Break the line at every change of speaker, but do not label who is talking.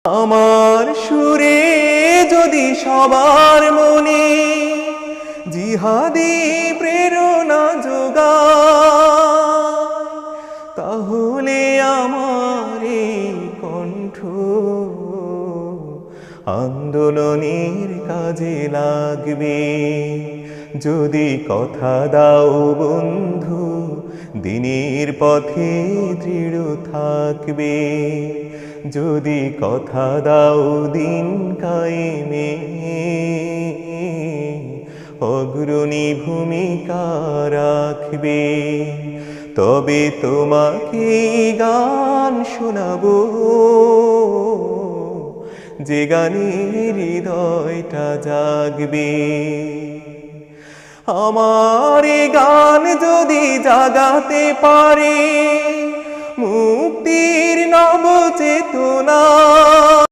আমার সুরে যদি সবার মনে জিহাদি প্রেরণা যোগায়, তাহলে আমার এই কণ্ঠ আন্দোলনের কাজে লাগবে। যদি কথা দাও বন্ধু, দিনের পথে দৃঢ় থাকবে। যদি কথা দাও দিন কায়েমে অগ্রণী ভূমিকা রাখবে, তবে তোমাকে গান শোনাবো, যে গানে হৃদয়টা জাগবে। আমার এই গান যদি জাগাতে পারে মুক্তির নব চেতনা,